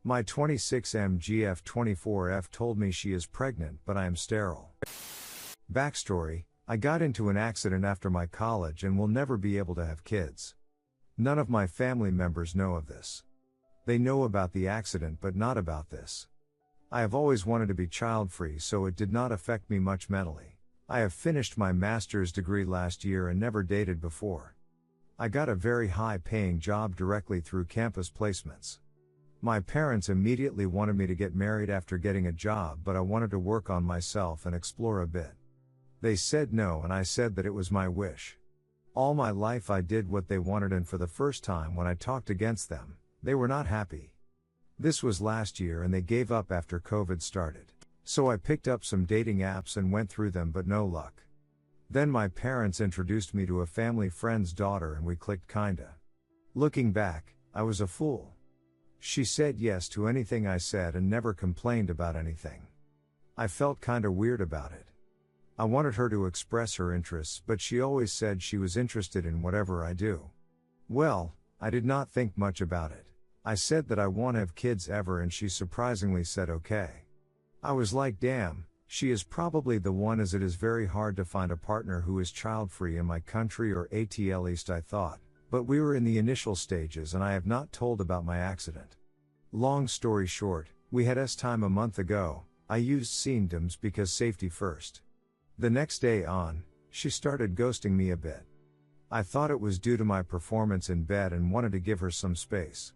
My 26MGF24F told me she is pregnant but I am sterile. Backstory, I got into an accident after my college and will never be able to have kids. None of my family members know of this. They know about the accident but not about this. I have always wanted to be child-free, so it did not affect me much mentally. I have finished my master's degree last year and never dated before. I got a very high-paying job directly through campus placements. My parents immediately wanted me to get married after getting a job, but I wanted to work on myself and explore a bit. They said no and I said that it was my wish. All my life I did what they wanted, and for the first time when I talked against them, they were not happy. This was last year and they gave up after COVID started. So I picked up some dating apps and went through them, but no luck. Then my parents introduced me to a family friend's daughter and we clicked kinda. Looking back, I was a fool. She said yes to anything I said and never complained about anything. I felt kinda weird about it. I wanted her to express her interests, but she always said she was interested in whatever I do. Well, I did not think much about it. I said that I won't have kids ever and she surprisingly said okay. I was like, damn, she is probably the one, as it is very hard to find a partner who is child-free in my country, or AITA at least I thought. But we were in the initial stages and I have not told about my accident. Long story short, we had time a month ago. I used condoms because safety first. The next day on, she started ghosting me a bit. I thought it was due to my performance in bed and wanted to give her some space.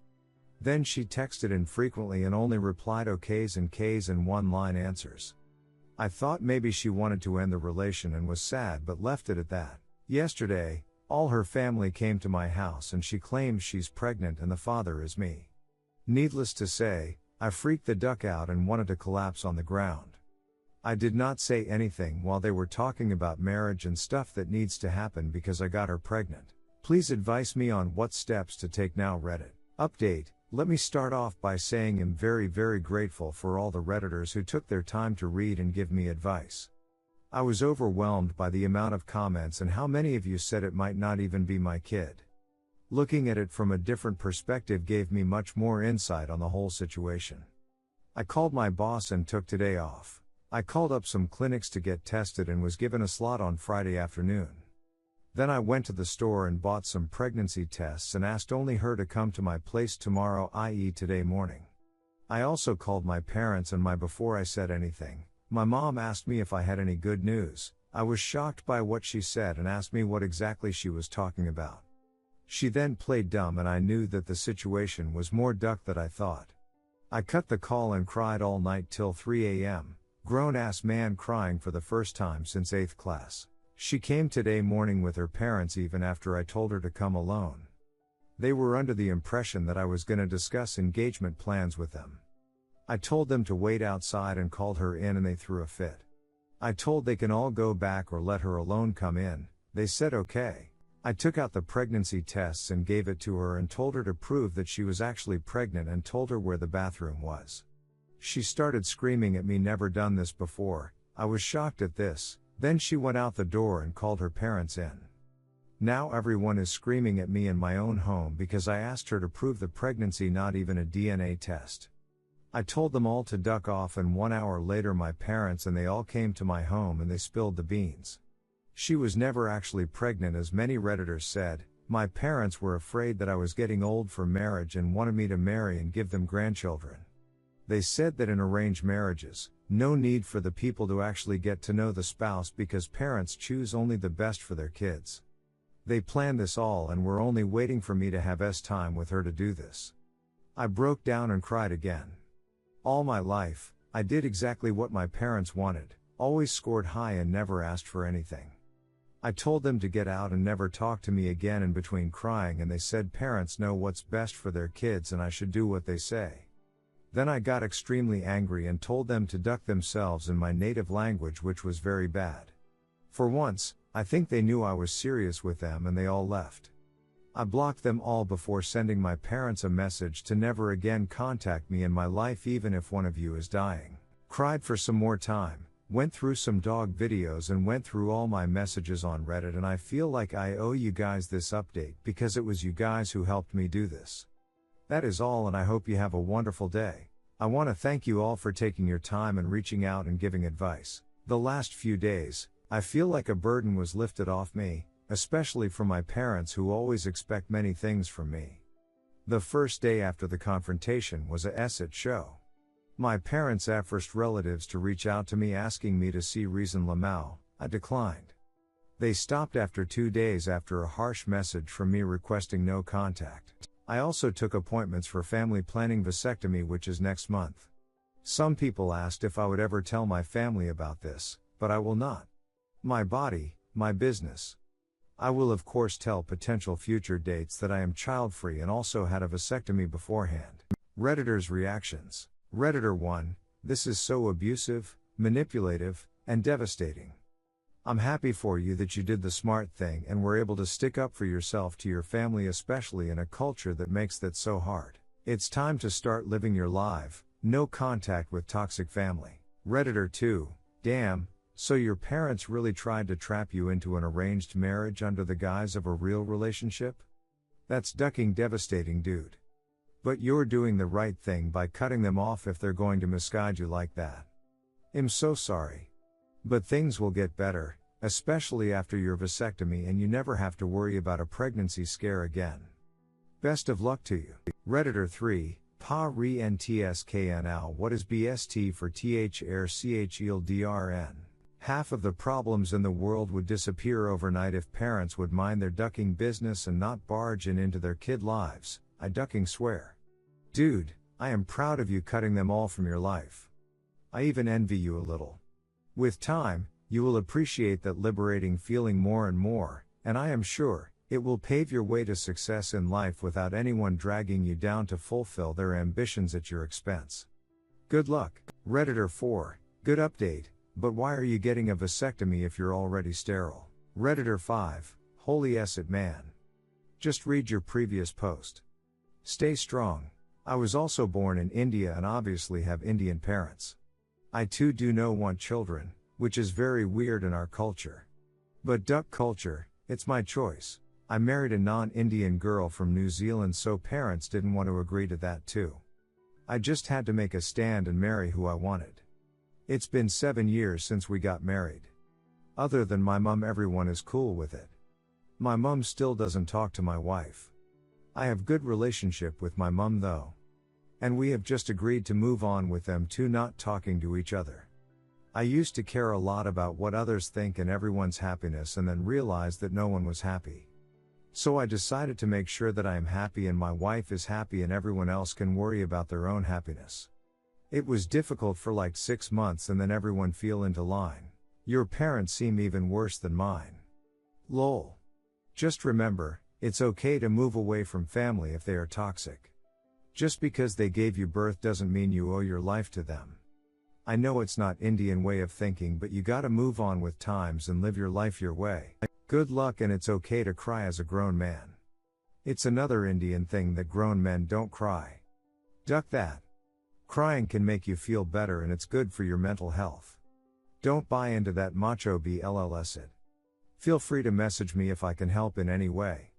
Then she texted infrequently and only replied okays and Ks and one-line answers. I thought maybe she wanted to end the relation and was sad, but left it at that. Yesterday, all her family came to my house and she claims she's pregnant and the father is me. Needless to say, I freaked the duck out and wanted to collapse on the ground. I did not say anything while they were talking about marriage and stuff that needs to happen because I got her pregnant. Please advise me on what steps to take now. Reddit. Update. Let me start off by saying I'm very grateful for all the Redditors who took their time to read and give me advice. I was overwhelmed by the amount of comments and how many of you said it might not even be my kid. Looking at it from a different perspective gave me much more insight on the whole situation. I called my boss and took today off. I called up some clinics to get tested and was given a slot on Friday afternoon. Then I went to the store and bought some pregnancy tests and asked only her to come to my place tomorrow, i.e. today morning. I also called my parents and before I said anything, my mom asked me if I had any good news. I was shocked by what she said and asked me what exactly she was talking about. She then played dumb and I knew that the situation was more duck than I thought. I cut the call and cried all night till 3 a.m., grown-ass man crying for the first time since 8th class. She came today morning with her parents even after I told her to come alone. They were under the impression that I was gonna discuss engagement plans with them. I told them to wait outside and called her in and they threw a fit. I told they can all go back or let her alone come in. They said okay. I took out the pregnancy tests and gave it to her and told her to prove that she was actually pregnant and told her where the bathroom was. She started screaming at me, never done this before. I was shocked at this. Then she went out the door and called her parents in. Now everyone is screaming at me in my own home because I asked her to prove the pregnancy, not even a DNA test. I told them all to duck off and 1 hour later my parents and they all came to my home and they spilled the beans. She was never actually pregnant, as many Redditors said. My parents were afraid that I was getting old for marriage and wanted me to marry and give them grandchildren. They said that in arranged marriages, no need for the people to actually get to know the spouse because parents choose only the best for their kids. They planned this all and were only waiting for me to have time with her to do this. I broke down and cried again. All my life, I did exactly what my parents wanted, always scored high and never asked for anything. I told them to get out and never talk to me again in between crying, and they said parents know what's best for their kids and I should do what they say. Then I got extremely angry and told them to duck themselves in my native language, which was very bad. For once, I think they knew I was serious with them and they all left. I blocked them all before sending my parents a message to never again contact me in my life even if one of you is dying. Cried for some more time, went through some dog videos and went through all my messages on Reddit, and I feel like I owe you guys this update because it was you guys who helped me do this. That is all, and I hope you have a wonderful day. I want to thank you all for taking your time and reaching out and giving advice. The last few days, I feel like a burden was lifted off me, especially from my parents who always expect many things from me. The first day after the confrontation was a AITA show. My parents asked first relatives to reach out to me asking me to see Reason Lamau. I declined. They stopped after 2 days after a harsh message from me requesting no contact. I also took appointments for family planning vasectomy, which is next month. Some people asked if I would ever tell my family about this, but I will not. My body, my business. I will of course tell potential future dates that I am child-free and also had a vasectomy beforehand. Redditors' reactions. Redditor 1, this is so abusive, manipulative, and devastating. I'm happy for you that you did the smart thing and were able to stick up for yourself to your family, especially in a culture that makes that so hard. It's time to start living your life, no contact with toxic family. Redditor 2, damn, so your parents really tried to trap you into an arranged marriage under the guise of a real relationship? That's ducking devastating, dude. But you're doing the right thing by cutting them off if they're going to misguide you like that. I'm so sorry. But things will get better, especially after your vasectomy, and you never have to worry about a pregnancy scare again. Best of luck to you. Redditor 3, Pa Re NTSKNL, what is BST for THRCHELDRN? Half of the problems in the world would disappear overnight if parents would mind their ducking business and not barge into their kid lives. I ducking swear. Dude, I am proud of you cutting them all from your life. I even envy you a little. With time, you will appreciate that liberating feeling more and more, and I am sure, it will pave your way to success in life without anyone dragging you down to fulfill their ambitions at your expense. Good luck. Redditor 4, good update, but why are you getting a vasectomy if you're already sterile? Redditor 5, holy asset man. Just read your previous post. Stay strong. I was also born in India and obviously have Indian parents. I too do not want children, which is very weird in our culture. But duck culture, it's my choice. I married a non-Indian girl from New Zealand, so parents didn't want to agree to that too. I just had to make a stand and marry who I wanted. It's been 7 years since we got married. Other than my mum, everyone is cool with it. My mum still doesn't talk to my wife. I have good relationship with my mum though. And we have just agreed to move on with them two not talking to each other. I used to care a lot about what others think and everyone's happiness, and then realized that no one was happy. So I decided to make sure that I am happy and my wife is happy and everyone else can worry about their own happiness. It was difficult for like 6 months and then everyone fell into line. Your parents seem even worse than mine. Lol. Just remember, it's okay to move away from family if they are toxic. Just because they gave you birth doesn't mean you owe your life to them. I know it's not Indian way of thinking, but you gotta move on with times and live your life your way. Good luck, and it's okay to cry as a grown man. It's another Indian thing that grown men don't cry. Duck that. Crying can make you feel better and it's good for your mental health. Don't buy into that macho BLLS it. Feel free to message me if I can help in any way.